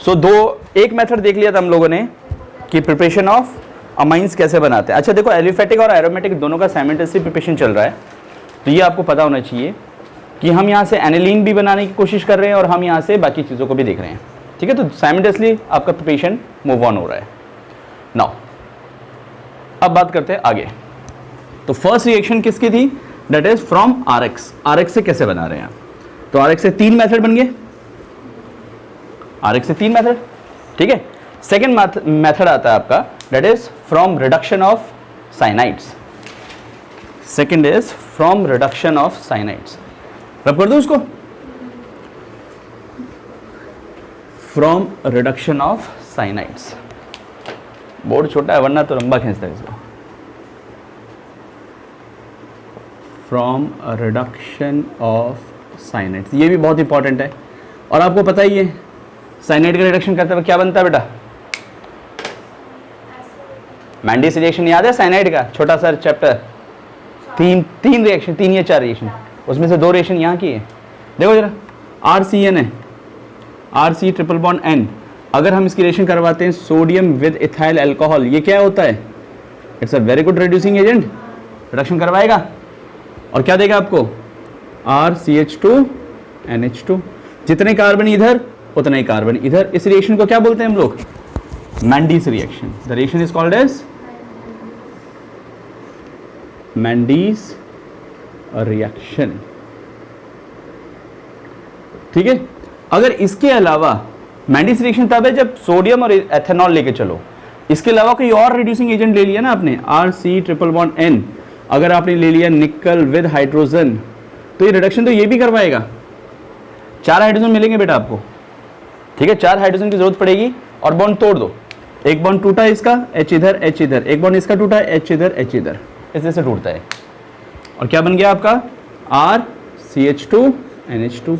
सो एक मेथड देख लिया था हम लोगों ने कि प्रिपरेशन ऑफ अमाइंस कैसे बनाते हैं। अच्छा देखो, एलिफेटिक और एरोमेटिक दोनों का साइमल्टेनियसली प्रिपरेशन चल रहा है, तो ये आपको पता होना चाहिए कि हम यहाँ से एनिलीन भी बनाने की कोशिश कर रहे हैं और हम यहाँ से बाकी चीज़ों को भी देख रहे हैं। ठीक है, तो साइमल्टेनियसली आपका प्रिपरेशन मूव ऑन हो रहा है। नाउ अब बात करते हैं आगे। तो फर्स्ट रिएक्शन किसकी थी? That is from RX. RX से कैसे बना रहे हैं? तो आरएक्स से 3 मेथड बन गए, आरएक्स से 3 मेथड। ठीक है, सेकेंड मेथड आता है आपका, that is from reduction of cyanides. Second is from reduction of cyanides. रब कर दो उसको, from reduction of cyanides. Board छोटा है वरना तो लंबा खींचता है इसको। फ्रॉम रिडक्शन ऑफ साइनाइड्स, ये भी बहुत इंपॉर्टेंट है और आपको पता ही है साइनाइड का रिडक्शन करते हुए क्या बनता है बेटा? मैंडिस रिएक्शन याद है साइनाइड का? छोटा सा चैप्टर, तीन रिएक्शन, 3 या 4 रिएक्शन, उसमें से 2 रिएक्शन यहाँ की है। देखो जरा, RCN है, RC ट्रिपल बॉन्ड N। अगर हम इसकी रिएक्शन करवाते हैं सोडियम विद इथाइल अल्कोहल, ये क्या होता है? It's a very good reducing agent, reduction करवाएगा और क्या देगा आपको? RCH2 NH2। जितने कार्बन इधर उतने ही कार्बन इधर। इस रिएक्शन को क्या बोलते हैं हम लोग? Mendius reaction. The reaction is called as Mendius reaction. ठीक है, अगर इसके अलावा मैंडिस रिएक्शन तब है जब सोडियम और एथेनॉल लेके चलो, इसके अलावा कोई और रिड्यूसिंग एजेंट ले लिया ना आपने, RC ट्रिपल बॉन्ड N, अगर आपने ले लिया निकल विद हाइड्रोजन, तो ये रिडक्शन तो ये भी करवाएगा। 4 हाइड्रोजन मिलेंगे बेटा आपको। ठीक है, 4 हाइड्रोजन की जरूरत पड़ेगी और बॉन्ड तोड़ दो। एक बॉन्ड टूटा है इसका, H इधर H इधर, एक बॉन्ड इसका टूटा है, H इधर H इधर, इस से टूटता है और क्या बन गया आपका? RCH2 NH2।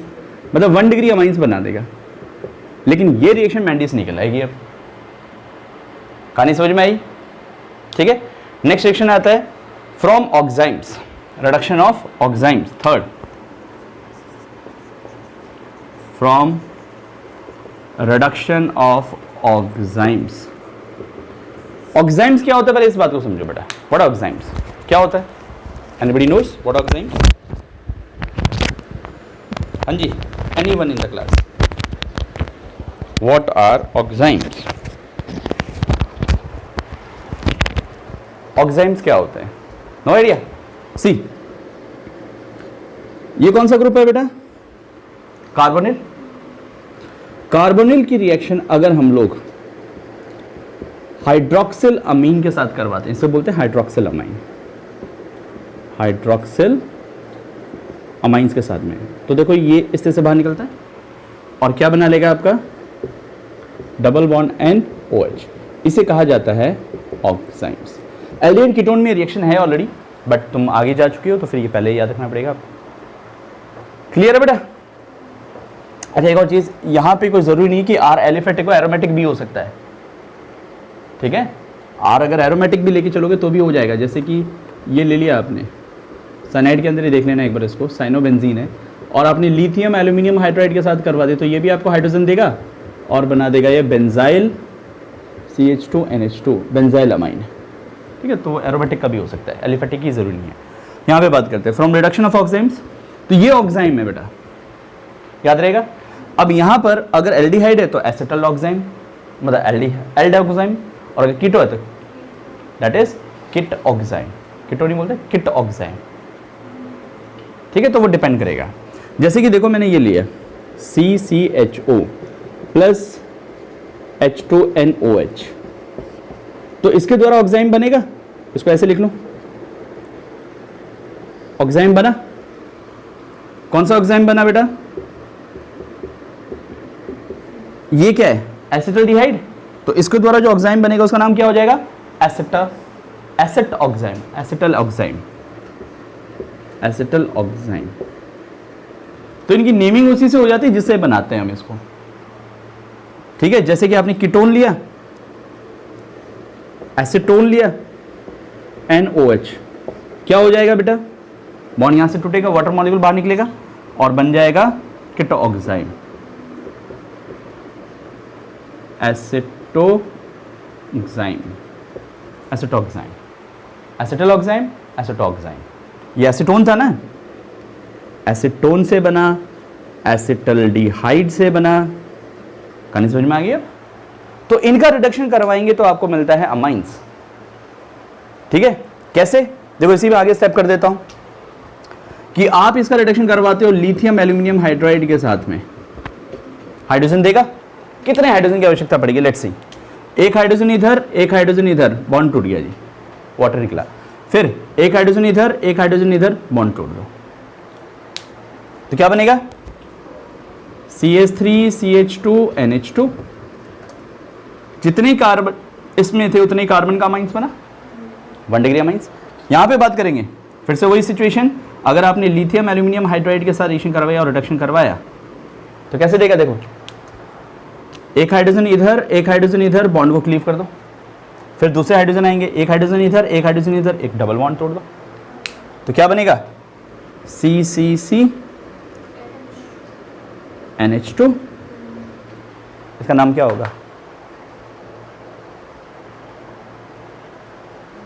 मतलब 1 डिग्री अमाइंस बना देगा। लेकिन ये रिएक्शन मैंडिस निकल आएगी। अब कहानी समझ में आई? ठीक है, नेक्स्ट रिएक्शन आता है from oximes, reduction of oximes. Third, from reduction of oximes. Oximes क्या होता है? पहले इस बात को समझो बेटा, व्हाट आर ऑक्साइम्स? क्या होता है? Anybody knows what are oximes? हाँ जी, anyone in the class, what are oximes? Oximes क्या होते हैं? No idea? सी, ये कौन सा ग्रुप है बेटा? कार्बोनिल। कार्बोनिल की रिएक्शन अगर हम लोग हाइड्रोक्सिल अमीन के साथ करवाते हैं, इसे बोलते हैं हाइड्रोक्सिल अमाइन, हाइड्रोक्सिल अमाइंस के साथ में, तो देखो ये इस तरह से बाहर निकलता है और क्या बना लेगा आपका? Double bond NOH। इसे कहा जाता है ऑक्साइम्स। एल्डिहाइड कीटोन में रिएक्शन है ऑलरेडी, बट तुम आगे जा चुके हो तो फिर ये पहले ही याद रखना पड़ेगा आपको। क्लियर है बेटा? अच्छा, एक और चीज, यहां पे कोई जरूरी नहीं कि R एलिफेटिक हो, एरोमेटिक भी हो सकता है। ठीक है, R अगर एरोमेटिक भी लेके चलोगे तो भी हो जाएगा। जैसे कि ये ले लिया आपने, साइनाइड के अंदर ही देख लेना एक बार इसको, साइनोबेंजीन है, और आपने लिथियम एल्यूमिनियम हाइड्राइड के साथ करवा दे तो ये भी आपको हाइड्रोजन देगा और बना देगा ये benzyl CH2 NH2, benzyl amine. ठीक है, तो एरोमेटिक का भी हो सकता है, एलिफेटिक की जरूरी नहीं है। यहाँ पे बात करते हैं फ्रॉम रिडक्शन ऑफ ऑक्साइम्स। तो ये ऑक्साइम है बेटा, याद रहेगा। अब यहाँ पर अगर एल्डिहाइड है तो एसिटल ऑक्साइम, मतलब एल्ड ऑक्साइम, और अगर कीटो है तो दैट इज किट ऑक्साइम। कीटो नहीं बोलते, किट ऑक्साइम। ठीक है, तो वो डिपेंड करेगा। जैसे कि देखो मैंने ये लिया CCHO प्लस H2NOH, तो इसके द्वारा ऑक्साइम बनेगा। इसको ऐसे लिख लो, ऑक्साइम बना। कौन सा ऑक्साइम बना बेटा? ये क्या है? एसिटल्डिहाइड। तो इसके द्वारा जो ऑक्साइम बनेगा उसका नाम क्या हो जाएगा? Acet oxime, acetal oxime, acetal oxime. तो इनकी नेमिंग उसी से हो जाती है जिससे बनाते हैं हम इसको। ठीक है, जैसे कि आपने कीटोन लिया, एसीटोन लिया, NOH, क्या हो जाएगा बेटा? बॉन्ड यहां से टूटेगा, वाटर मॉलिक्यूल बाहर निकलेगा और बन जाएगा कीटो ऑक्साइम। एसिटोक्साइम, एसिटोक्साइम, एसिटिलोक्साइम, एसिटोक्साइम। ये एसीटोन था ना, एसीटोन से बना, एसिटल्डिहाइड से बना। कहानी समझ में आ गई? तो इनका रिडक्शन करवाएंगे तो आपको मिलता है अमाइंस। ठीक है, कैसे? देखो इसी में आगे स्टेप कर देता हूं कि आप इसका रिडक्शन करवाते हो लिथियम एल्यूमिनियम हाइड्राइड के साथ में, हाइड्रोजन देगा। कितने हाइड्रोजन की आवश्यकता पड़ेगी? लेट्स सी, एक हाइड्रोजन इधर, एक हाइड्रोजन इधर, बॉन्ड टूट गया जी, वाटर निकला। फिर एक हाइड्रोजन इधर, एक हाइड्रोजन इधर, बॉन्ड तोड़ दो, तो क्या बनेगा? CH3CH2NH2। जितने कार्बन इसमें थे उतने कार्बन का अमाइंस बना, 1 डिग्री अमाइंस। यहां पे बात करेंगे फिर से वही सिचुएशन, अगर आपने लिथियम एल्यूमिनियम हाइड्राइड के साथ रिएक्शन करवाया और रिडक्शन करवाया तो कैसे देगा? देखो, एक हाइड्रोजन इधर, एक हाइड्रोजन इधर, बॉन्ड को क्लीव कर दो। फिर दूसरे हाइड्रोजन आएंगे, एक हाइड्रोजन इधर, एक हाइड्रोजन इधर, एक डबल बॉन्ड तोड़ दो, तो क्या बनेगा? CCCNH2। इसका नाम क्या होगा?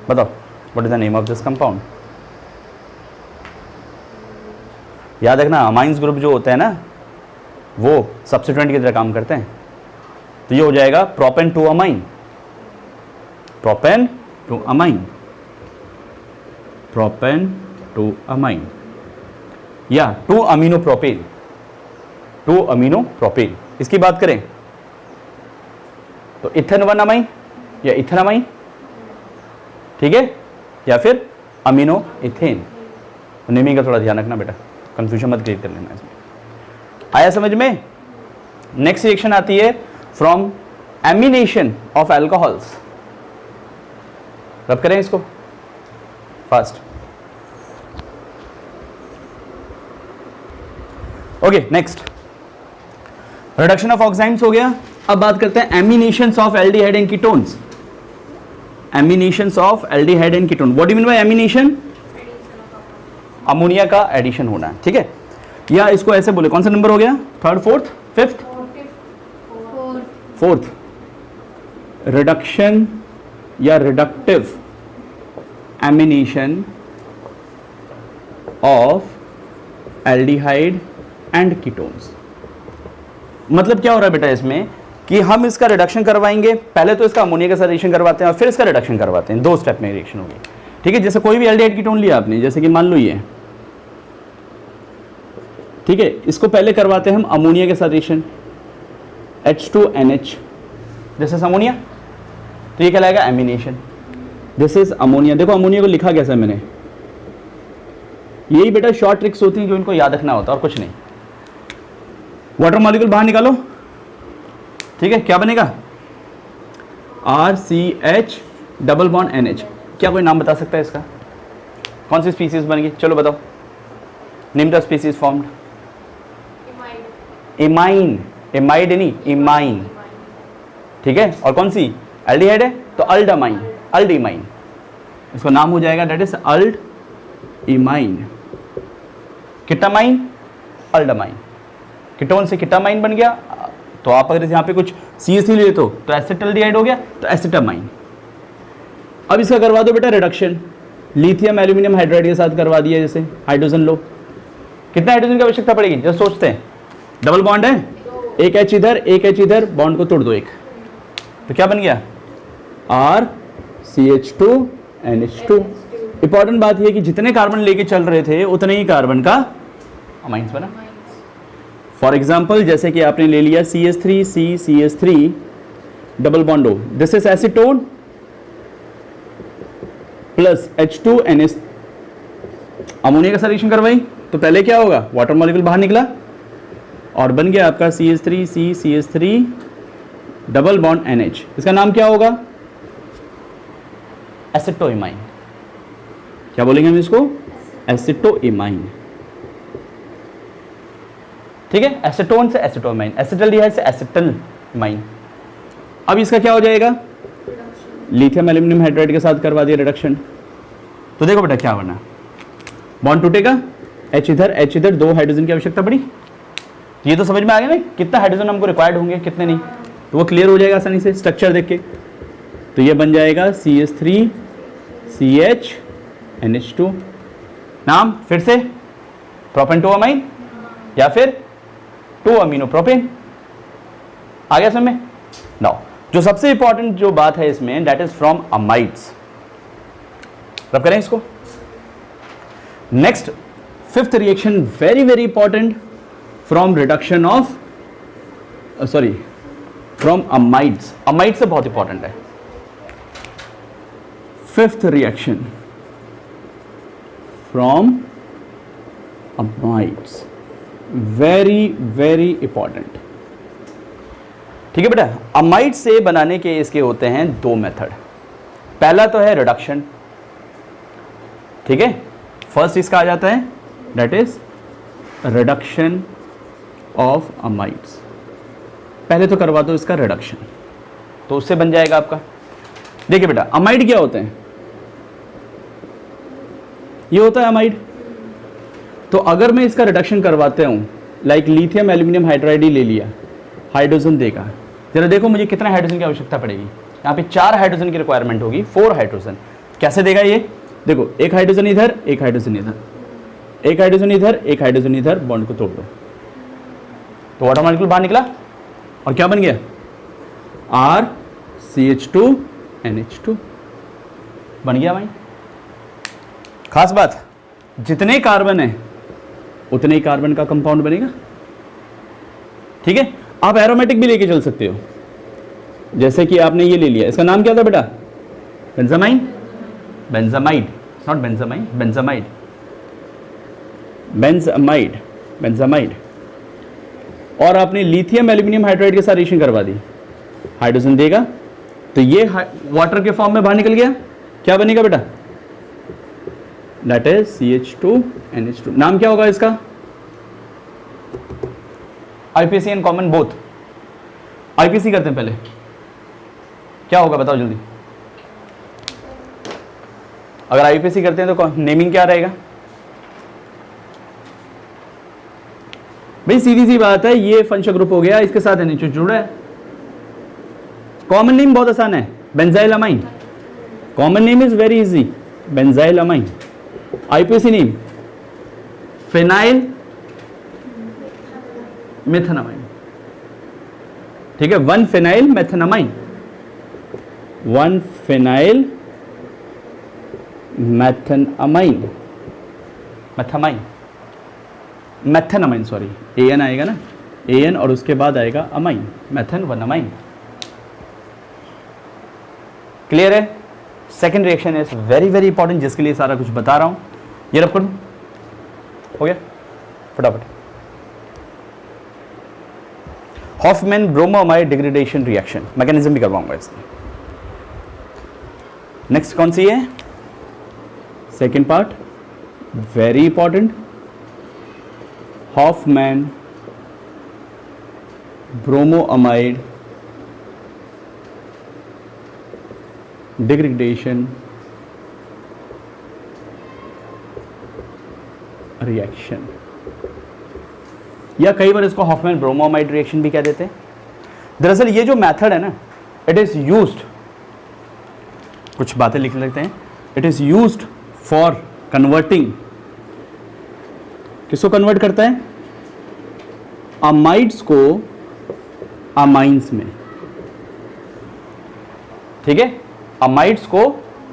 बताओ, what is the name of this compound? याद रखना, अमाइंस ग्रुप जो होता है ना वो सब्स्टिट्यूएंट की तरह काम करते हैं। तो ये हो जाएगा propane two amine, propane two amine, propane two amine, या two amino propane, two amino propane. इसकी बात करें तो इथेन 1 अमाइन या इथेन अमाइन, ठीक है, या फिर अमीनो इथेन। नेमिंग का थोड़ा ध्यान रखना बेटा, कंफ्यूजन मत क्रिएट कर लेना इसमें। आया समझ में? नेक्स्ट रिएक्शन आती है from ammunition of alcohols. Rub करें इसको fast. Okay, next reduction of oxides हो गया। अब बात करते हैं aminations of aldehyde and ketones. Aminations of aldehyde and ketone, what do you mean by amination? Ammonia का एडिशन होना है, ठीक है। या इसको ऐसे बोले, कौन सा नंबर हो गया? 3rd, 4th, 5th, 4th। Reduction या reductive ammunition of aldehyde and ketones. मतलब क्या हो रहा है बेटा इसमें कि हम इसका रिडक्शन करवाएंगे, पहले तो इसका अमोनिया के साथ रिएक्शन करवाते हैं और फिर इसका रिडक्शन करवाते हैं। 2 स्टेप में रिएक्शन होगी, ठीक है। जैसे कोई भी एल्डिहाइड कीटोन लिया आपने, जैसे कि मान लो ये, ठीक है, इसको पहले करवाते हैं हम अमोनिया के साथ reaction, H2NH, this is ammonia, तो ये कहलाएगा एमिनेशन। This is ammonia. देखो अमोनिया को लिखा कैसा है मैंने, यही बेटा शॉर्ट ट्रिक्स होती हैं जो इनको याद रखना होता है और कुछ नहीं। वाटर मॉलिक्यूल बाहर निकालो, ठीक है, क्या बनेगा? RCH double bond NH। क्या कोई नाम बता सकता है इसका? कौन सी स्पीसीज बनेगी? चलो बताओ, name the species formed. Imine, imide नहीं, इमाइन, ठीक है। और कौन सी? एल्डिहाइड है तो अल्डामाइन, अल्डीमाइन, इसका नाम हो जाएगा that is aldimine. Ketimine, aldimine, ketone से किटामाइन बन गया। तो आप अगर यहाँ पे कुछ CH3 ले तो एसिटल्डिहाइड हो गया, तो एसिटामाइन। अब इसका करवा दो बेटा रिडक्शन, लिथियम एल्यूमिनियम हाइड्राइड के साथ करवा दिया। जैसे हाइड्रोजन लो, कितना हाइड्रोजन की आवश्यकता पड़ेगी? जब सोचते हैं डबल बॉन्ड है, एक H इधर, एक H इधर, बॉन्ड को तोड़ दो एक, तो क्या बन गया? RCH2NH2। इंपॉर्टेंट बात यह कि जितने कार्बन लेके चल रहे थे उतने ही कार्बन का अमाइंस बना। फॉर एग्जाम्पल जैसे कि आपने ले लिया CH3CCH3 double bond O, this is acetone plus H2NH, ammonia का साथ रिएक्शन करवाई तो पहले क्या होगा? वाटर मॉलिक्यूल बाहर निकला और बन गया आपका CH3CCH3 डबल बॉन्ड NH। इसका नाम क्या होगा? एसिटोइमाइन। क्या बोलेंगे हम इसको? एसिटोइमाइन, ठीक है। एसीटोन से एसिटोमाइन, एसिटल्डिहाइड से एसिटलमाइन। अब इसका क्या हो जाएगा? लिथियम एल्यूमिनियम हाइड्राइड के साथ करवा दिया रिडक्शन, तो देखो बेटा क्या बना, बॉन्ड टूटेगा, H इधर, H इधर, 2 हाइड्रोजन की आवश्यकता पड़ी। तो ये तो समझ में आ गया ना कितना हाइड्रोजन हमको रिक्वायर्ड होंगे, कितने नहीं। तो वो क्लियर हो जाएगा आसानी से स्ट्रक्चर देख के। तो ये बन जाएगा CH3CHNH2। नाम फिर से प्रोपेन 2 अमाइन या फिर 2 अमीनो प्रोपेन। आ गया समझ में? नाउ जो सबसे इंपॉर्टेंट जो बात है इसमें, दैट इज फ्रॉम अमाइड्स। रब करें इसको। Next fifth reaction, very very important, from reduction of from amides. Amide से बहुत इंपॉर्टेंट है। Fifth reaction from amides, very very important. ठीक है बेटा, अमाइड से बनाने के इसके होते हैं 2 मेथड। पहला तो है रिडक्शन, ठीक है, फर्स्ट इसका आ जाता है that is reduction of amides. पहले तो करवा दो इसका रिडक्शन, तो उससे बन जाएगा आपका। देखिए बेटा, अमाइड क्या होते हैं? ये होता है अमाइड। तो अगर मैं इसका रिडक्शन करवाते हूं, लाइक लिथियम एल्यूमिनियम हाइड्राइड ही ले लिया, हाइड्रोजन देगा। जरा देखो मुझे कितना हाइड्रोजन की आवश्यकता पड़ेगी। यहाँ पे 4 हाइड्रोजन की रिक्वायरमेंट होगी, 4 हाइड्रोजन। कैसे देगा ये? देखो, एक हाइड्रोजन इधर, एक हाइड्रोजन इधर, एक हाइड्रोजन इधर, एक हाइड्रोजन इधर, बॉन्ड को तोड़ दो तो वाटर मॉलिक्यूल बाहर निकला और क्या बन गया? RCH2NH2 बन गया भाई। खास बात, जितने कार्बन है उतने ही कार्बन का कंपाउंड बनेगा। ठीक है, आप एरोमेटिक भी लेके चल सकते हो। जैसे कि आपने ये ले लिया, इसका नाम क्या था बेटा? Benzamine, benzamide, not benzamine, benzamide, benzamide, benzamide. और आपने लिथियम एल्यूमिनियम हाइड्राइड के साथ रिएक्शन करवा दी, हाइड्रोजन देगा तो ये वाटर के फॉर्म में बाहर निकल गया। क्या बनेगा बेटा? That is CH2NH2। नाम क्या होगा इसका? IPC and common both. IPC करते हैं पहले, क्या होगा बताओ जल्दी। अगर IPC करते हैं तो नेमिंग क्या रहेगा भाई? सीधी सी बात है, ये फंक्शन ग्रुप हो गया, इसके साथ NH2 जुड़ा है। कॉमन नेम बहुत आसान है, benzyl amine. Common name is very easy, benzyl amine. IPC name phenyl methanamine. ठीक है, 1 phenyl methanamine, 1 phenyl methanamine, methamine, methanamine, sorry AN आएगा ना, AN और उसके बाद आएगा अमाइन, मेथेन 1 अमाइन। क्लियर है? Second reaction is very very important, जिसके लिए सारा कुछ बता रहा हूं। ये रब करूं, हो गया फटाफट। Hofmann bromamide degradation reaction, mechanism भी करवाऊंगा इसमें। नेक्स्ट कौन सी है? Second part, very important, Hofmann bromamide degradation reaction, या कई बार इसको हॉफमैन ब्रोमोअमाइड रिएक्शन भी कह देते हैं। दरअसल ये जो मेथड है ना, इट इज यूज्ड, कुछ बातें लिख लेते हैं, it is used for converting, किसको कन्वर्ट करता है? अमाइड्स को अमाइंस में। ठीक है, अमाइड्स को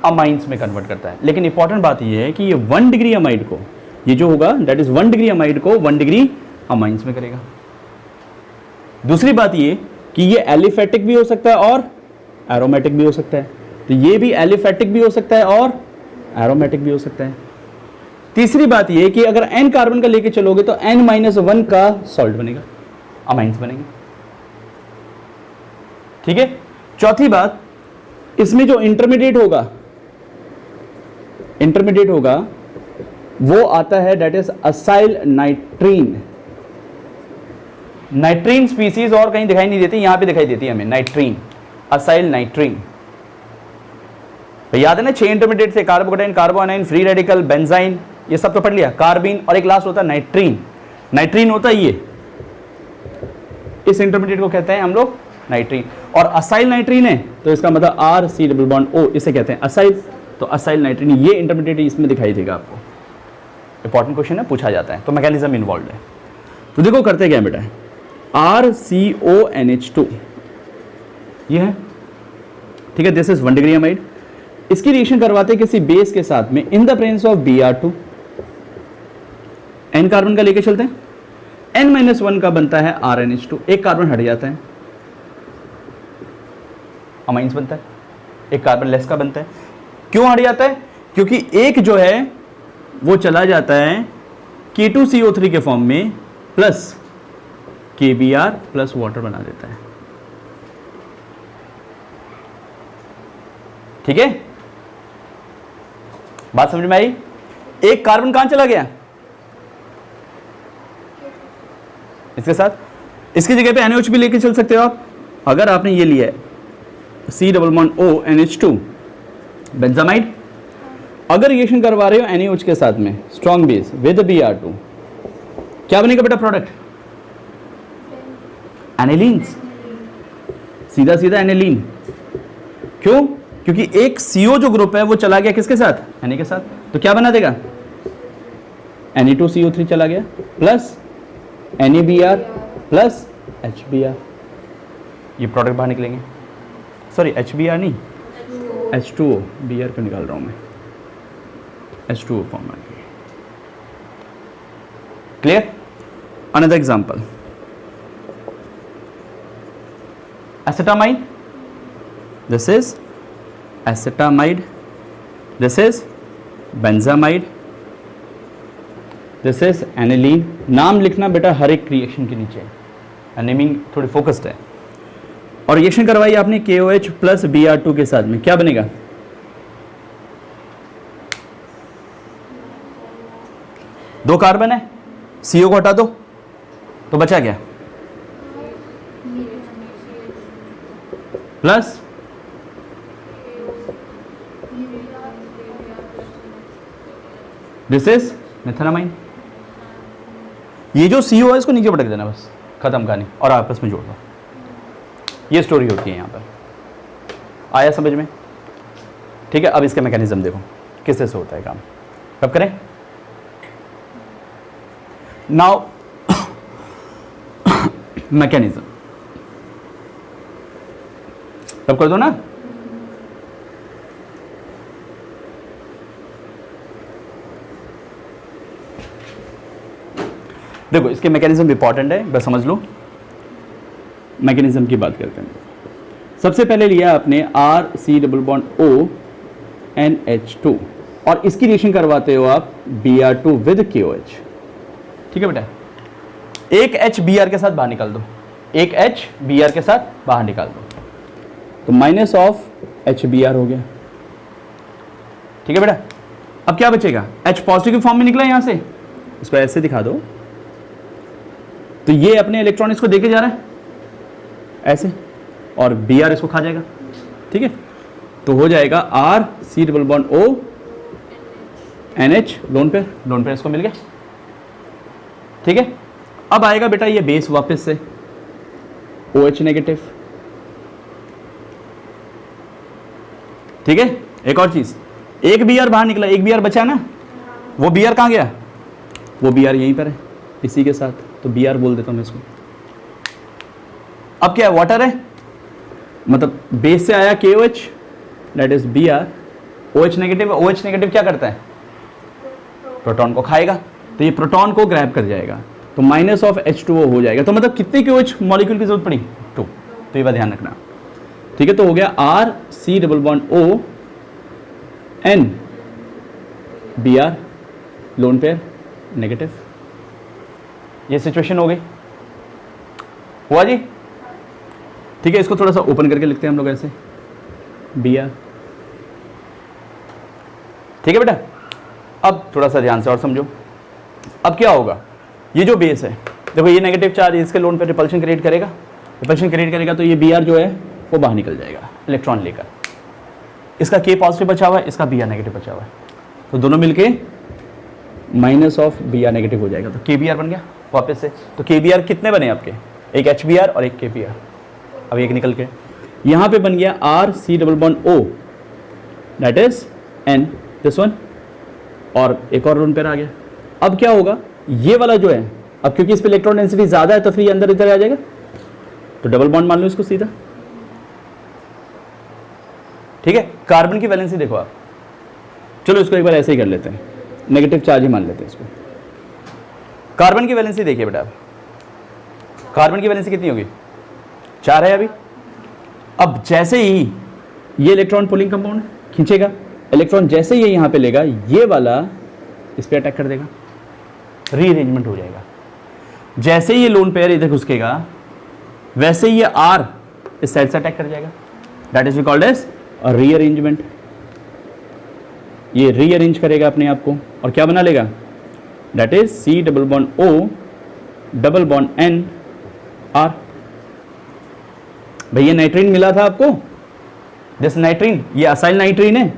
अमाइंस में कन्वर्ट करता है। लेकिन इंपॉर्टेंट बात यह है कि ये 1 डिग्री अमाइड को, ये जो होगा दैट इज 1 डिग्री अमाइड को 1 डिग्री अमाइंस में करेगा। दूसरी बात ये कि ये एलिफेटिक भी हो सकता है और एरोमेटिक भी हो सकता है। तो ये भी एलिफेटिक भी हो सकता है और एरोमेटिक भी हो सकता है। तीसरी बात ये कि अगर n कार्बन का लेके चलोगे तो n-1 का सॉल्ट बनेगा, अमाइंस बनेंगे। ठीक है, चौथी बात, इसमें जो इंटरमीडिएट होगा वो आता है दैट इज असाइल नाइट्रीन। नाइट्रीन स्पीसीज और कहीं दिखाई नहीं देती, यहां पे दिखाई देती है हमें, नाइट्रीन, असाइल नाइट्रीन। याद है ना, 6 इंटरमीडिएट से कार्बोकेटाइन, कार्बोआनाइन, फ्री रेडिकल, बेंजाइन, ये सब तो पढ़ लिया, कार्बिन, और एक लास्ट होता है नाइट्रीन। नाइट्रीन होता है ये, इस इंटरमीडिएट को कहते हैं हम लोग नाइट्रीन, और असाइल नाइट्रीन है तो इसका मतलब R C double bond O, इसे कहते हैं असाइल। तो असाइल नाइट्रीन, ये इंटरमीडिएट इसमें दिखाई देगा आपको। इंपॉर्टेंट क्वेश्चन है, पूछा जाता है, तो मैकेनिज्म इन्वॉल्व है। तो देखो करते क्या बेटा, RCONH2 ये है, ठीक है, दिस इज 1 डिग्री अमाइड। इसकी रिएक्शन करवाते किसी बेस के साथ में in the presence of Br2, n carbon का लेके चलते हैं, n-1 का बनता है RNH2, एक कार्बन हट जाता है, अमाइंस बनता है, एक कार्बन लेस का बनता है। क्यों हट जाता है? क्योंकि एक जो है वो चला जाता है K2CO3 के फॉर्म में प्लस KBr प्लस वाटर बना देता है, ठीक है, बात समझ में आई? एक कार्बन कहां चला गया इसके साथ, इसकी जगह पे NaOH भी लेके चल सकते हो आप। अगर आपने ये लिया है C double bond ONH2 benzamide, अगर रिएक्शन करवा रहे हो NaOH के साथ में स्ट्रॉन्ग बेस विद Br2, क्या बनेगा बेटा प्रोडक्ट? एनिलीन्स, सीधा सीधा एनिलीन। क्यों? क्योंकि एक CO जो ग्रुप है वो चला गया किसके साथ? Na के साथ, तो क्या बना देगा? Na2CO3 चला गया प्लस NaBr प्लस HBr, ये प्रोडक्ट बाहर निकलेंगे। सॉरी HBr नहीं, H2O, Br क्यों निकाल रहा हूं मैं, H2O फॉर्म में। Clear? Another example, acetamide, this is acetamide, this is benzamide, this is aniline। नाम लिखना बेटा हर एक रिएक्शन के नीचे, नेमिंग थोड़ी फोकस्ड है। और रिएक्शन करवाई आपने KOH प्लस Br2 के साथ में, क्या बनेगा? दो कार्बन है, CO को हटा दो तो बचा क्या? Plus this is methanamine. ये जो CO है इसको नीचे पटक देना, बस खत्म कहानी, और आपस में जोड़ दो। ये स्टोरी होती है यहाँ पर, आया समझ में? ठीक है, अब इसके मैकेनिज्म देखो किससे से होता है काम, कब करें? नाउ मैकेनिज्म तब कर दो ना। देखो इसके मैकेनिज्म इंपॉर्टेंट है, बस समझ लो। मैकेनिज्म की बात करते हैं। सबसे पहले लिया आपने RC डबल बॉन्ड ONH2 और इसकी रिएक्शन करवाते हो आप Br2 विद KOH, ठीक है बेटा। एक H Br के साथ बाहर निकाल दो, एक H Br के साथ बाहर निकाल दो, तो माइनस ऑफ HBr हो गया, ठीक है बेटा। अब क्या बचेगा? H पॉजिटिव की फॉर्म में निकला यहां से, इसको ऐसे दिखा दो, तो ये अपने इलेक्ट्रॉन इसको देके जा रहा है ऐसे, और Br इसको खा जाएगा, ठीक है। तो हो जाएगा RC double bond ONH, lone pair इसको मिल गया, ठीक है। अब आएगा बेटा ये बेस वापस से OH नेगेटिव, ठीक है। एक और चीज, एक Br बाहर निकला, एक Br बचा ना, वो Br कहां गया? वो Br यहीं पर है इसी के साथ, तो Br बोल देता हूं मैं इसको। अब क्या है? वाटर है, मतलब बेस से आया KOH, that is Br, OH negative. OH negative क्या करता है? प्रोटॉन को खाएगा, तो ये प्रोटॉन को ग्रैब कर जाएगा, तो माइनस ऑफ H2O हो जाएगा। तो मतलब कितने KOH मॉलिक्यूल की जरूरत पड़ी? 2, तो ये बात ध्यान रखना, ठीक है। तो हो गया RC double bond ON Br, lone pair negative. ये सिचुएशन हो गई, हुआ जी, ठीक है। इसको थोड़ा सा ओपन करके लिखते हैं हम लोग ऐसे, Br, ठीक है बेटा। अब थोड़ा सा ध्यान से और समझो, अब क्या होगा? ये जो बेस है, देखो ये नेगेटिव चार्ज इसके लोन पे रिपल्शन क्रिएट करेगा, तो ये Br जो है वो बाहर निकल जाएगा इलेक्ट्रॉन लेकर। इसका K पॉजिटिव बचा हुआ है, इसका Br नेगेटिव बचा हुआ है, तो दोनों मिलके माइनस ऑफ Br नेगेटिव हो जाएगा, तो KBr बन गया वापस से। तो KBr कितने बने आपके? एक HBr और एक KBr, अब एक निकल के यहाँ पे बन गया R C double bond O, that is N, this one, और एक और लोन पेयर आ गया। अब क्या होगा, ये वाला जो है, अब क्योंकि इस पे इलेक्ट्रॉन डेंसिटी ज़्यादा है तो फिर ये अंदर इधर आ जाएगा, तो डबल बॉन्ड मान लो इसको सीधा। ठीक है, कार्बन की वैलेंसी देखो आप, चलो इसको एक बार ऐसे ही कर लेते हैं, नेगेटिव चार्ज ही मान लेते हैं इसको। कार्बन की वैलेंसी देखिए बेटा, कार्बन की वैलेंसी कितनी होगी, 4 है अभी। अब जैसे ही ये इलेक्ट्रॉन पुलिंग कंपाउंड खींचेगा, इलेक्ट्रॉन जैसे ही ये यहाँ पे लेगा, ये वाला इस पे अटैक कर देगा, रीअरेंजमेंट हो जाएगा। जैसे ही ये लोन पेयर इधर घुसकेगा, वैसे ही ये आर इस साइड से अटैक कर जाएगा, that is we called as rearrangement. ये रीअरेंज करेगा अपने आप को और क्या बना लेगा, that is C double bond O double bond N R. भैया नाइट्रीन मिला था आपको, जैसे नाइट्रीन, ये असाइल नाइट्रीन है,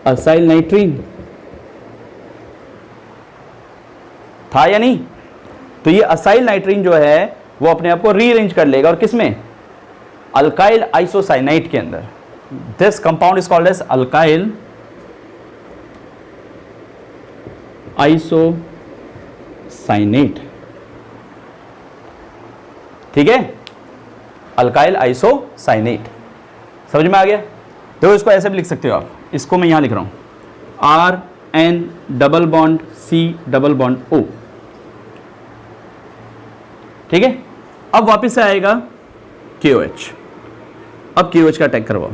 असाइल नाइट्रीन था या नहीं, तो ये असाइल नाइट्रीन जो है वो अपने आप को रीअरेंज कर लेगा, और किसमें, अल्काइल आइसोसाइनाइड के अंदर। This compound is called as alkyl isocyanate. ठीक है, अल्काइल आइसोसाइनेट, समझ में आ गया। तो इसको ऐसे भी लिख सकते हो आप, इसको मैं यहां लिख रहा हूं, R N double bond C double bond O. ठीक है, अब वापस से आएगा KOH। अब KOH का अटैक करवाओ,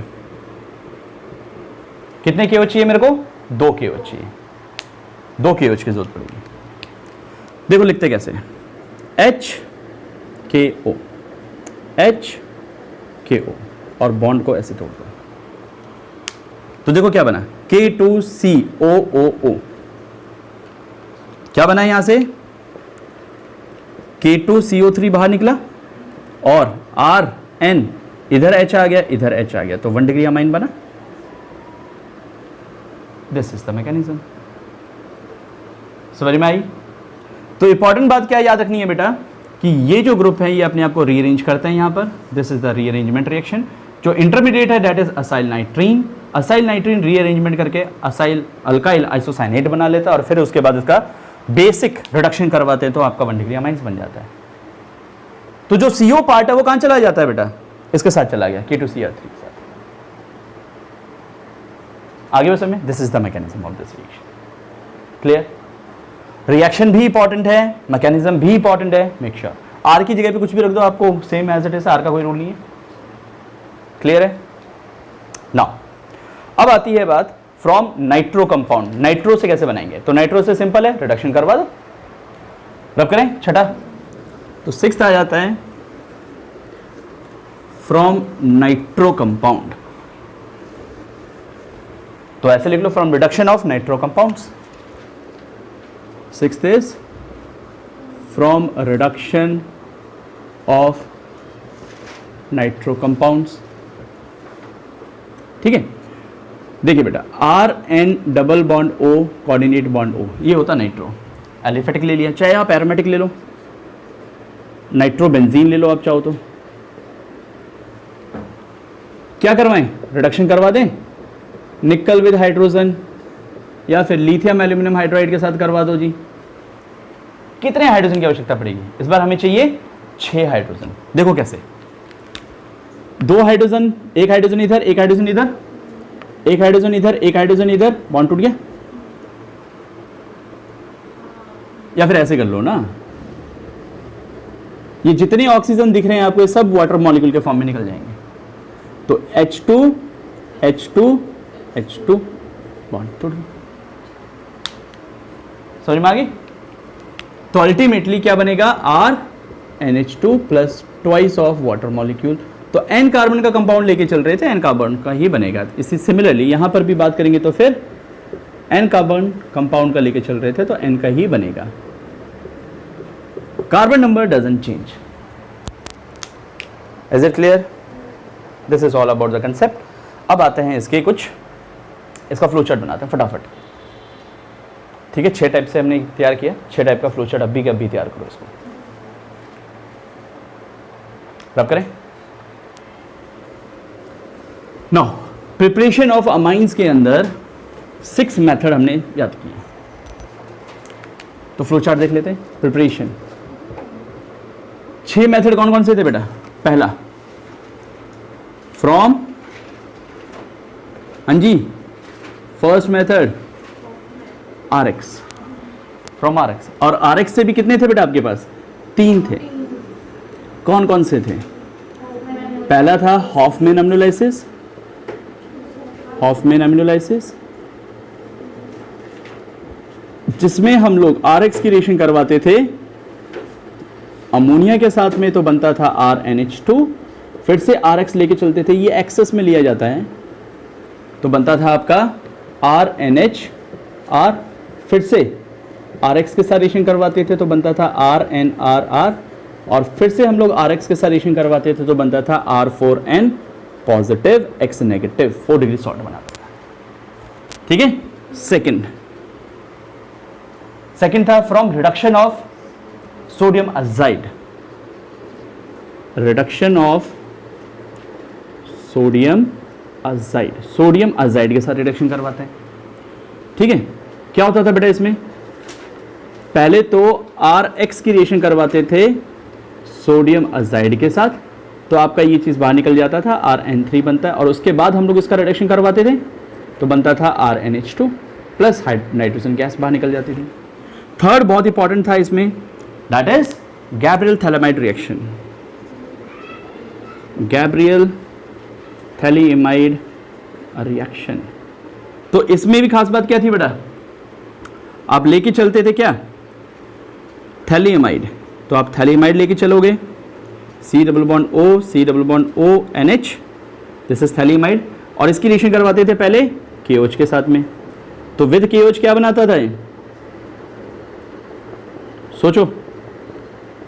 कितने KOH चाहिए मेरे को, 2 KOH चाहिए, 2 KOH की जरूरत पड़ेगी। देखो लिखते कैसे, HKO, HKO, और बॉन्ड को ऐसे तोड़ दो, तो देखो क्या बना, K2COOO। क्या बना यहां से, K2CO3 बाहर निकला, और RN इधर H आ गया, इधर H आ गया, तो 1 डिग्री अमाइन बना। This is the mechanism. समझ में आई। तो इंपॉर्टेंट बात क्या याद रखनी है बेटा, कि ये जो ग्रुप है ये अपने आप को रीअरेंज करते हैं यहाँ पर, this is the rearrangement reaction. जो इंटरमीडिएट है that is acyl नाइट्रीन, acyl नाइट्रीन rearrangement करके असाइल अल्काइल आइसोसाइनेट बना लेता है, और फिर उसके बाद इसका बेसिक रिडक्शन करवाते हैं तो आपका 1 डिग्री अमाइंस बन जाता है। तो जो CO पार्ट है वो कहां चला जाता है बेटा, इसके साथ चला गया, K2Cr3 के साथ। आगे बस में, this is the mechanism of this reaction. Clear, reaction भी इंपॉर्टेंट है, मैकेनिज्म भी इंपॉर्टेंट है। मेक श्योर आर की जगह पे कुछ भी रख दो, आपको same as it is, R का कोई रूल नहीं है। क्लियर है। नाउ अब आती है बात फ्रॉम नाइट्रो कंपाउंड, नाइट्रो से कैसे बनाएंगे, तो नाइट्रो से सिंपल है, रिडक्शन करवा दो, रब करें छठा, तो 6th आ जाता है फ्रॉम नाइट्रो कंपाउंड, तो ऐसे लिख लो, from reduction of nitro compounds. 6th is from reduction of nitro compounds. ठीक है, देखिए बेटा, RN double bond O coordinate bond O, ये होता नाइट्रो। एलिफेटिक ले लिया, चाहे आप एरोमेटिक ले लो, नाइट्रो बेंजीन ले लो आप चाहो तो। क्या करवाएं, रिडक्शन करवा दें, निकल विद हाइड्रोजन, या फिर लिथियम एल्यूमिनियम हाइड्राइड के साथ करवा दो जी। कितने हाइड्रोजन की आवश्यकता पड़ेगी, इस बार हमें चाहिए 6 हाइड्रोजन। देखो कैसे, 2 हाइड्रोजन, एक हाइड्रोजन इधर, एक हाइड्रोजन इधर, एक हाइड्रोजन इधर, एक हाइड्रोजन इधर, बॉन्ड टूट गया। या फिर ऐसे कर लो ना, ये जितने ऑक्सीजन दिख रहे हैं आपको, ये सब वाटर मॉलिक्यूल के फॉर्म में निकल जाएंगे। तो H2 H2 H2, बॉन्ड टूट गया। समझ में आ गई। तो अल्टीमेटली क्या बनेगा, RNH2 plus twice of water molecule. तो N कार्बन का कंपाउंड लेके चल रहे थे, N कार्बन का ही बनेगा। इसी सिमिलरली यहां पर भी बात करेंगे तो फिर N कार्बन कंपाउंड का लेके चल रहे थे तो N का ही बनेगा। Carbon number doesn't change. Is it clear? This is all about the concept. अब आते हैं इसके कुछ, इसका फ्लो चार्ट बनाते हैं फटाफट। ठीक है, 6 टाइप से हमने तैयार किया, 6 टाइप का फ्लो चार्ट अभी के अभी तैयार करो इसको। रब करें। नाउ प्रिपरेशन ऑफ अमाइंस के अंदर 6 मेथड हमने याद किए, तो फ्लो चार्ट देख लेते हैं। प्रिपरेशन 6 मेथड कौन कौन से थे बेटा? पहला फ्रॉम, हाँ जी, first method RX, from RX, और RX से भी कितने थे बेटा आपके पास? 3 थे। कौन कौन से थे? पहला था हॉफमैन एमिनोलाइसिस, हॉफमैन एमिनोलाइसिस जिसमें हम लोग RX की रिएक्शन करवाते थे अमोनिया के साथ में, तो बनता था RNH2, फिर से RX लेके चलते थे, ये एक्सेस में लिया जाता है, तो बनता था आपका RNHR, फिर से RX के साथ रिएक्शन करवाते थे तो बनता था RNRR, और फिर से हम लोग RX के साथ रिएक्शन करवाते थे तो बनता था R4N positive X negative, 4 degree salt बनाता था। ठीक है। सेकंड था from reduction of sodium azide, reduction of sodium azide, sodium azide के साथ रिडक्शन करवाते हैं। ठीक है। क्या होता था बेटा इसमें? पहले तो RX की रिएक्शन करवाते थे सोडियम अजाइड के साथ, तो आपका ये चीज़ बाहर निकल जाता था, RN3 बनता है, और उसके बाद हम लोग इसका रिडक्शन करवाते थे तो बनता था RNH2 प्लस नाइट्रोजन गैस बाहर निकल जाती थी। थर्ड बहुत इंपॉर्टेंट था इसमें, that is Gabriel phthalimide reaction, Gabriel phthalimide reaction. तो इसमें भी खास बात क्या थी बेटा? आप लेके चलते थे क्या? थैलीइमाइड, तो आप थैलीइमाइड लेके चलोगे, C double bond O, C double bond O NH, this is phthalimide, और इसकी रिएक्शन करवाते थे पहले KOH के साथ में, तो विद KOH क्या बनाता था ये? सोचो,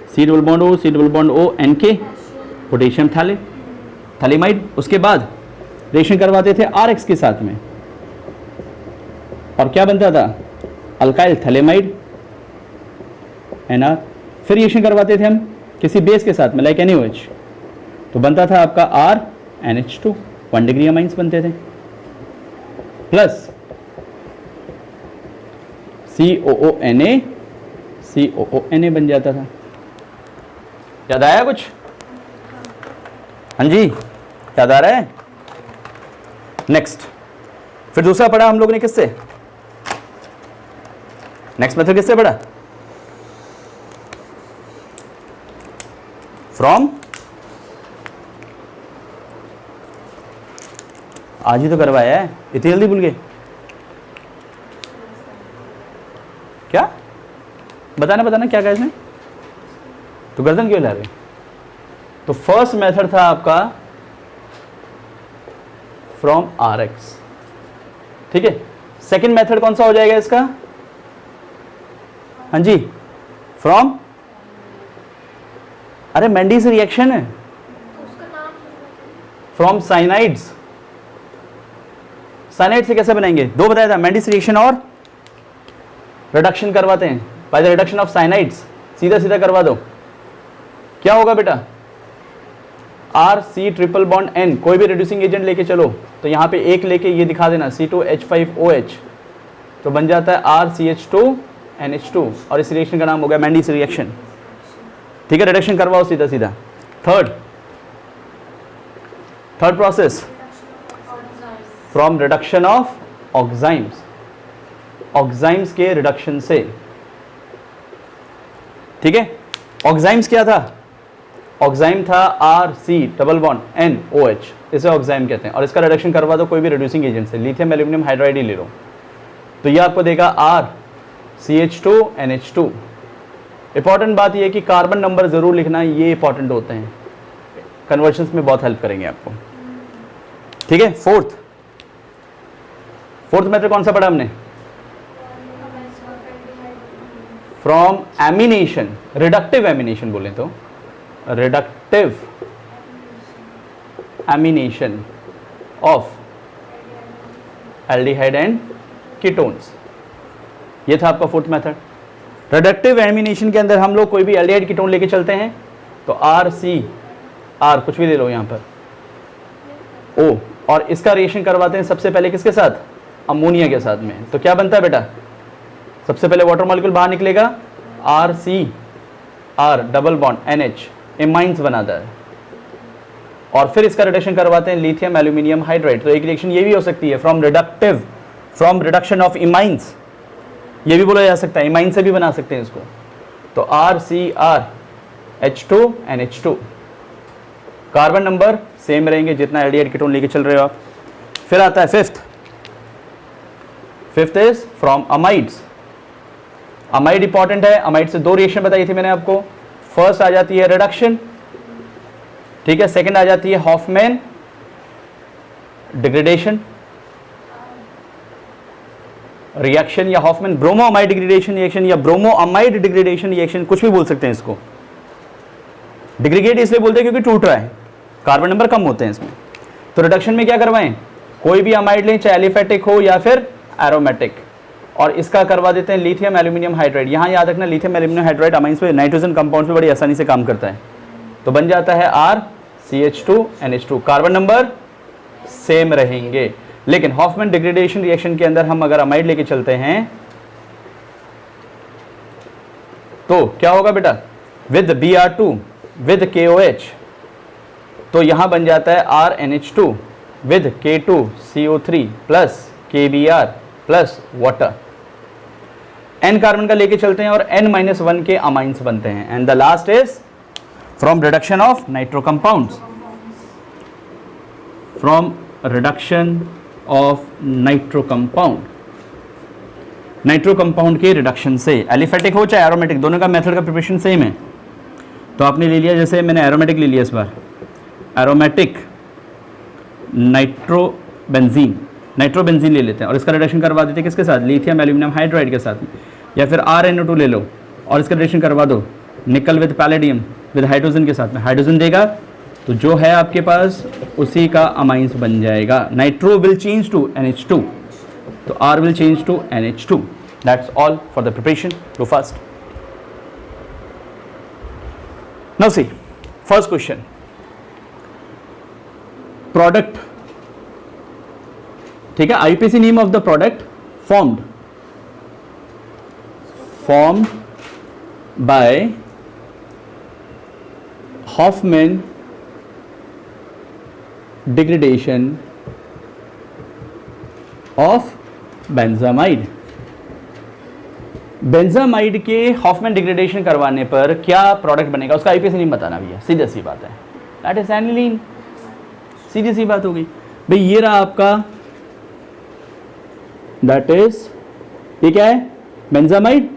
C double bond O, C double bond O NK, potassium phthalimide. उसके बाद रिएक्शन करवाते थे RX के साथ में, और क्या बनता था? Alkyl phthalimide NR। फिर रिएक्शन करवाते थे हम किसी बेस के साथ में, लाइक NaOH, तो बनता था आपका RNH2, 1 डिग्री अमाइंस बनते थे, प्लस COONA, COONA बन जाता था। याद आया कुछ? हाँ जी, याद आ रहा है? नेक्स्ट, फिर दूसरा पढ़ा हम लोग ने किससे? नेक्स्ट मेथड किससे पढ़ा? फ्रॉम, आज ही तो करवाया है, इतनी जल्दी भूल गए क्या? बताना क्या कहा इसमें? तो गर्दन क्यों हिला रहे? तो फर्स्ट मेथड था आपका फ्रॉम RX। ठीक है। सेकंड मेथड कौन सा हो जाएगा इसका? हाँ जी, फ्रॉम, अरे मेंडीज रिएक्शन है, फ्रॉम साइनाइड्स। साइनाइड से कैसे बनाएंगे? 2 बताया था, मेंडीज रिएक्शन और रिडक्शन करवाते हैं by the reduction of cyanides. सीधा सीधा करवा दो, क्या होगा बेटा? RC ट्रिपल बॉन्ड N, कोई भी रिड्यूसिंग एजेंट लेके चलो, तो यहां पे एक लेके ये दिखा देना C2H5OH, तो बन जाता है RCH2NH2, और इस रिएक्शन का नाम हो गया मेंडीज रिएक्शन। ठीक है, रिडक्शन करवाओ सीधा सीधा। Third process from reduction of oximes, oximes के रिडक्शन से। ठीक है। ऑक्साइम्स क्या था? ऑक्साइम था RC डबल बॉन्ड NOH, इसे ऑक्साइम कहते हैं, और इसका रिडक्शन करवा दो कोई भी रिड्यूसिंग एजेंट से, लिथियम एल्यूमिनियम हाइड्राइड ही ले लो, तो ये आपको देगा RCH2NH2। इंपॉर्टेंट बात यह है कि कार्बन नंबर जरूर लिखना, ये इंपॉर्टेंट होते हैं, कन्वर्शंस में बहुत हेल्प करेंगे आपको। ठीक है। फोर्थ मेथड कौन सा पढ़ा हमने? फ्रॉम एमिनेशन, रिडक्टिव एमिनेशन बोले तो, reductive ammunition of aldehyde and ketones, ये था आपका फोर्थ मेथड। रिडक्टिव एमिनेशन के अंदर हम लोग कोई भी एल्डिहाइड कीटोन लेके चलते हैं, तो RC, R कुछ भी ले लो यहाँ पर, O, और इसका रिएक्शन करवाते हैं सबसे पहले किसके साथ, अमोनिया के साथ में। तो क्या बनता है बेटा, सबसे पहले वाटर मॉलिक्यूल बाहर निकलेगा, RCR डबल बॉन्ड NH, इमाइंस बनाता है, और फिर इसका रिडक्शन करवाते हैं लिथियम एल्यूमिनियम हाइड्राइड। तो एक रिएक्शन ये भी हो सकती है फ्रॉम रिडक्शन ऑफ इमाइंस, ये भी बोला जा सकता है, इमाइन से भी बना सकते हैं इसको। तो RCR H2 NH2, carbon number same रहेंगे जितना एल्डिहाइड कीटोन लेके चल रहे हो आप। फिर आता है fifth is from amides. Amide important है, अमाइड से 2 रिएक्शन बताई थी मैंने आपको। फर्स्ट आ जाती है रिडक्शन, ठीक है, सेकंड आ जाती है हॉफमैन डिग्रेडेशन रिएक्शन, या हॉफमैन ब्रोमोअमाइड डिग्रेडेशन रिएक्शन, या ब्रोमोअमाइड डिग्रेडेशन रिएक्शन, कुछ भी बोल सकते हैं इसको। डिग्रीगेट इसलिए बोलते हैं क्योंकि टूट रहा है, कार्बन नंबर कम होते हैं इसमें। तो रिडक्शन में क्या करवाएं, कोई भी अमाइड लें, चाहे एलिफेटिक हो या फिर एरोमेटिक, और इसका करवा देते हैं लिथियम एल्यूमिनियम हाइड्राइड। यहाँ याद रखना, लिथियम एल्यूमिनियम हाइड्राइड अमाइंस पे, नाइट्रोजन कंपाउंड्स पे बड़ी आसानी से काम करता है। तो बन जाता है RCH2 NH2, carbon number same रहेंगे। लेकिन हॉफमैन डिग्रेडेशन रिएक्शन के अंदर हम अगर अमाइड लेके चलते हैं तो क्या होगा बेटा, विद Br2 विद KOH, तो यहां बन जाता है RNH2 with K2CO3 plus KBr plus water. N carbon का लेके चलते हैं और N-1 के अमाइंस बनते हैं। And the last is from reduction of nitro compounds, from reduction of nitro compound, nitro compound के रिडक्शन से, एलिफेटिक हो चाहे एरोमेटिक, दोनों का मेथड का प्रिपरेशन सेम है। तो आपने ले लिया, जैसे मैंने एरोमेटिक ले लिया इस बार, एरोमेटिक नाइट्रोबेंजीन ले लेते हैं और इसका रिडक्शन करवा देते हैं किसके साथ, लिथियम एल्यूमिनियम हाइड्राइड के साथ में, या फिर RNO2 ले लो और इसका रिडक्शन करवा दो निकल विद पैलेडियम विद हाइड्रोजन के साथ में, हाइड्रोजन देगा तो जो है आपके पास उसी का अमाइंस बन जाएगा। Nitro will change to NH2, तो R will change to NH2। That's all for the preparation. Do fast. Now see first question, product, ठीक है, IUPAC name of the product formed by Hofmann degradation of benzamide. Benzamide के Hofmann degradation करवाने पर क्या product बनेगा, उसका IUPAC name बताना भैया, सीधी सी बात है, दैट इज एनिलीन। सीधी सी बात हो गई भाई, ये रहा आपका, दैट इज, ये क्या है, बेंजामाइड,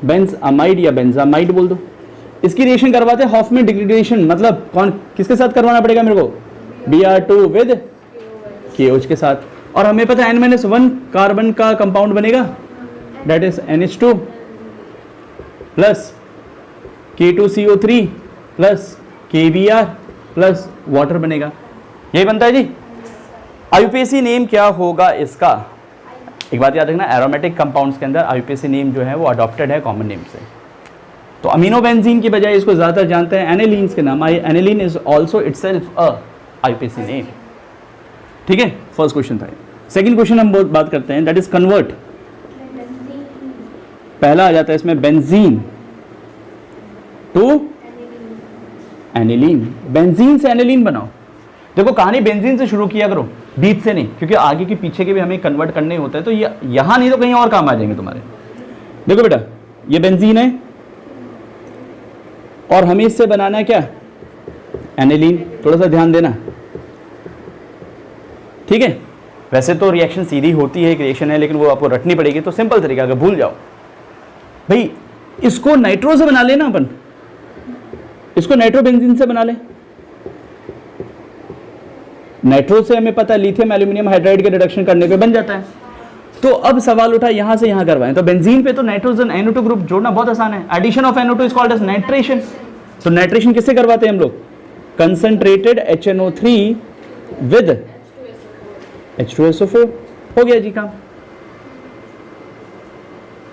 बेंजामाइड या बेंजामाइड बोल दो। इसकी रिएक्शन करवाते हैं हॉफमैन डिग्रेडेशन, मतलब कौन किसके साथ करवाना पड़ेगा मेरे को, Br2 विद KOH के साथ, और हमें पता है N-1 कार्बन का कंपाउंड बनेगा, that is NH2 plus K2CO3 plus KBr plus water बनेगा, यही बनता है जी। IUPAC नेम क्या होगा इसका, एक बात याद रखना, एरोमेटिक कंपाउंड्स के अंदर IUPAC नेम जो है वो अडॉप्टेड है कॉमन नेम से। तो अमीनो बेंजीन की बजाय इसको ज़्यादातर जानते हैं एनिलीन्स के नाम। Aniline is also itself a IUPAC name, ठीक है। फर्स्ट क्वेश्चन था। सेकंड क्वेश्चन हम बात करते हैं, दैट इज कन्वर्ट। पहला आ जाता है इसमें बेंजीन टू एनिलीन, बेंजीन से एनिलीन बनाओ। देखो कहानी बेंजीन से शुरू किया करो, बीच से नहीं, क्योंकि आगे के पीछे के भी हमें कन्वर्ट करने होते हैं, तो ये यहां नहीं तो कहीं और काम आ जाएंगे तुम्हारे। देखो बेटा, ये बेंजीन है और हमें इससे बनाना है क्या, एनिलीन। थोड़ा सा ध्यान देना, ठीक है। वैसे तो रिएक्शन सीधी होती है, एक रिएक्शन है, लेकिन वो आपको रटनी पड़ेगी, तो सिंपल तरीका, अगर भूल जाओ भाई, इसको नाइट्रो से बना लेना अपन, इसको नाइट्रोबेंजीन से बना ले। नाइट्रो से हमें पता है लिथियम एल्यूमिनियम हाइड्राइड के रिडक्शन करने पे बन जाता है। तो अब सवाल उठा यहां से यहां करवाएं, तो बेंजीन पे तो नाइट्रोजन NO2 ग्रुप जोड़ना बहुत आसान है। Addition of NO2 is called as nitration. तो नाइट्रेशन किससे करवाते हैं हम लोग, कंसंट्रेटेड HNO3 विद H2SO4, हो गया जी काम।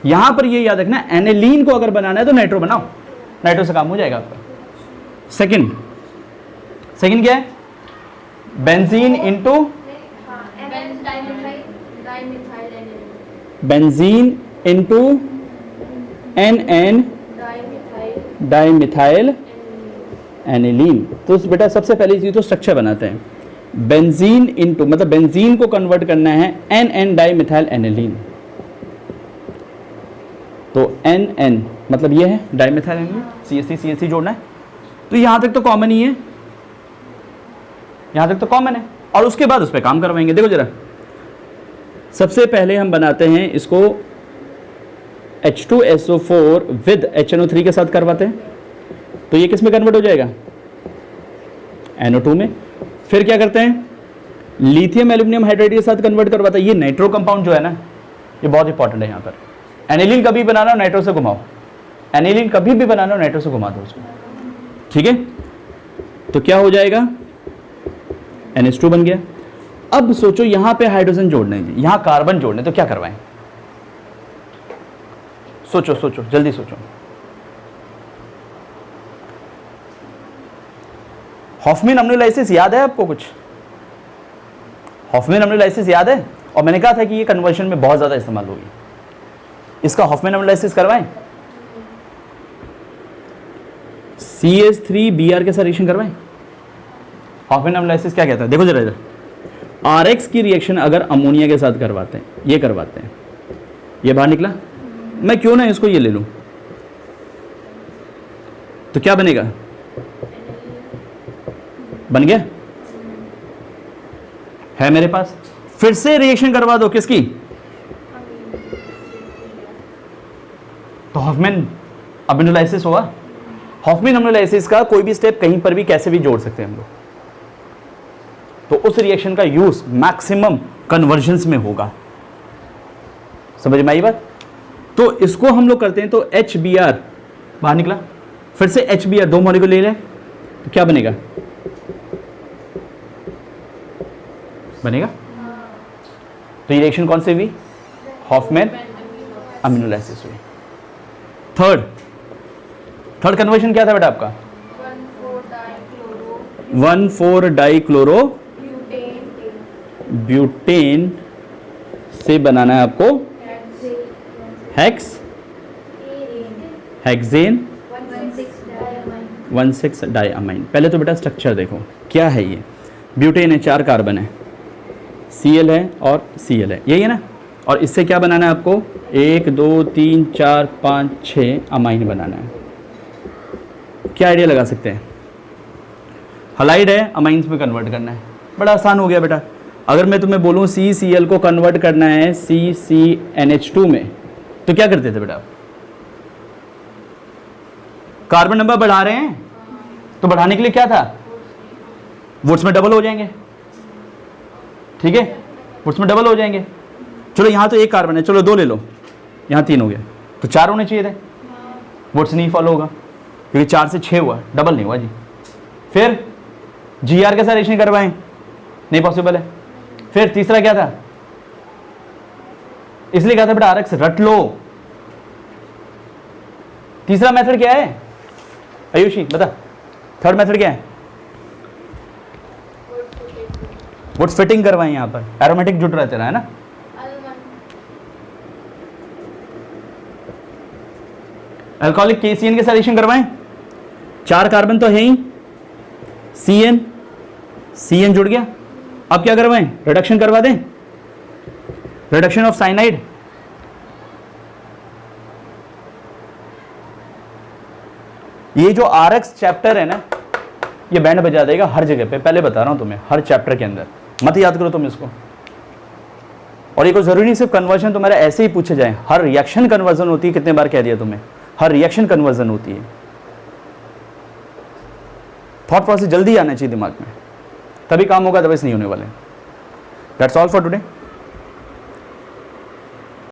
यहां पर ये याद रखना, एनिलीन को अगर बनाना है तो नाइट्रो बनाओ, नाइट्रो से काम हो जाएगा आपका। सेकंड क्या है, benzene into benzene into NN dimethyl aniline. तो बेटा सबसे पहले चीज तो स्ट्रक्चर बनाते हैं, बेंजीन इंटू मतलब बेंजीन को कन्वर्ट करना है NN डाइमिथाइल एनिलीन। तो NN मतलब ये है डाइमिथाइल एनिलीन, CH3 जोड़ना है। तो यहां तक तो कॉमन ही है, यहां तक तो कॉमन है, और उसके बाद उस पर काम करवाएंगे। देखो जरा, सबसे पहले हम बनाते हैं इसको H2SO4 विद HNO3 के साथ करवाते हैं। तो ये किस में कन्वर्ट हो जाएगा? NO2 में। फिर क्या करते हैं? लिथियम एल्यूमिनियम हाइड्राइड के साथ कन्वर्ट करवाता है। ये नाइट्रो कंपाउंड जो है ना, ये बहुत इंपॉर्टेंट है यहाँ पर। एनिलीन कभी बनाना हो नाइट्रो से घुमाओ, एनिलीन कभी भी बनाना हो नाइट्रो से घुमा दो उसको, ठीक है। तो क्या हो जाएगा? NH2 बन गया। अब सोचो यहां पे हाइड्रोजन जोड़ने हैं, यहां कार्बन जोड़ने, तो क्या करवाएं? सोचो सोचो जल्दी सोचो। हॉफमैन अम्लोलाइसिस याद है आपको कुछ? हॉफमैन अम्लोलाइसिस याद है? और मैंने कहा था कि ये कन्वर्शन में बहुत ज्यादा इस्तेमाल होगी। इसका हॉफमैन अम्लोलाइसिस करवाएं, CH3Br के साथ रिएक्शन करवाएं। हॉफमैन अम्लोलाइसिस क्या कहता है? देखो जरा इधर, RX की रिएक्शन अगर अमोनिया के साथ करवाते हैं, ये करवाते हैं, ये बाहर निकला, मैं क्यों ना इसको ये ले लूं, तो क्या बनेगा? बन गया है मेरे पास। फिर से रिएक्शन करवा दो, किसकी? तो हॉफमैन अम्लोलाइसिस होगा। हॉफमैन अम्लोलाइसिस का कोई भी स्टेप कहीं पर भी कैसे भी जोड़ सकते हैं हम लोग, तो उस रिएक्शन का यूज मैक्सिमम कन्वर्जन्स में होगा। समझ में आई बात? तो इसको हम लोग करते हैं, तो HBr बाहर निकला, फिर से HBr दो मॉलिक्यूल ले लें, तो क्या बनेगा? बनेगा। तो ये रिएक्शन कौन सी हुई? हॉफमैन अम्लोलाइसिस हुई। थर्ड कन्वर्जन क्या था बेटा आपका? 1,4-डाइक्लोरो ब्यूटेन से बनाना है आपको हेक्सेन 1,6-डाइअमाइन। पहले तो बेटा स्ट्रक्चर देखो क्या है। ये ब्यूटेन है, 4 कार्बन है, Cl है और Cl है, यही है ना। और इससे क्या बनाना है आपको? 1 2 3 4 5 6 अमाइन बनाना है। क्या आइडिया लगा सकते हैं? हलाइड है, अमाइंस में कन्वर्ट करना है। बड़ा आसान हो गया बेटा। अगर मैं तुम्हें बोलूं CCl को कन्वर्ट करना है CCNH2 में, तो क्या करते थे बेटा? कार्बन नंबर बढ़ा रहे हैं, तो बढ़ाने के लिए क्या था? वुड्स में डबल हो जाएंगे, ठीक है, वुड्स में डबल हो जाएंगे। चलो यहां तो 1 कार्बन है, चलो 2 ले लो, यहां 3 हो गया, तो 4 होने चाहिए थे। वुड्स नहीं फॉलो होगा क्योंकि 4 से 6 हुआ, डबल नहीं हुआ जी। फिर GR के साथ रिएक्शन करवाएं, नहीं पॉसिबल है। फिर तीसरा क्या था? इसलिए कहा था बेटा RX रट लो। तीसरा मेथड क्या है आयुषी बता? थर्ड मेथड क्या है? वुड्स फिटिंग करवाएं, यहां पर एरोमेटिक जुट रहते रहा है ना। अल्कोहलिक KCN के साथ रिएक्शन करवाएं, 4 कार्बन तो है ही, CN जुड़ गया। अब क्या करवाएं? रिडक्शन करवा दें, रिडक्शन ऑफ साइनाइड। ये जो RX चैप्टर है ना, ये बैंड बजा देगा हर जगह पे। पहले बता रहा हूं तुम्हें, हर चैप्टर के अंदर मत याद करो तुम इसको। और ये कोई जरूरी नहीं सिर्फ कन्वर्जन तुम्हारा ऐसे ही पूछे जाए, हर रिएक्शन कन्वर्जन होती है। कितने बार कह दिया तुम्हें, हर रिएक्शन कन्वर्जन होती है। थॉट प्रोसेस जल्दी आना चाहिए दिमाग में, तभी काम होगा, अदरवाइज नहीं होने वाले। That's all for today.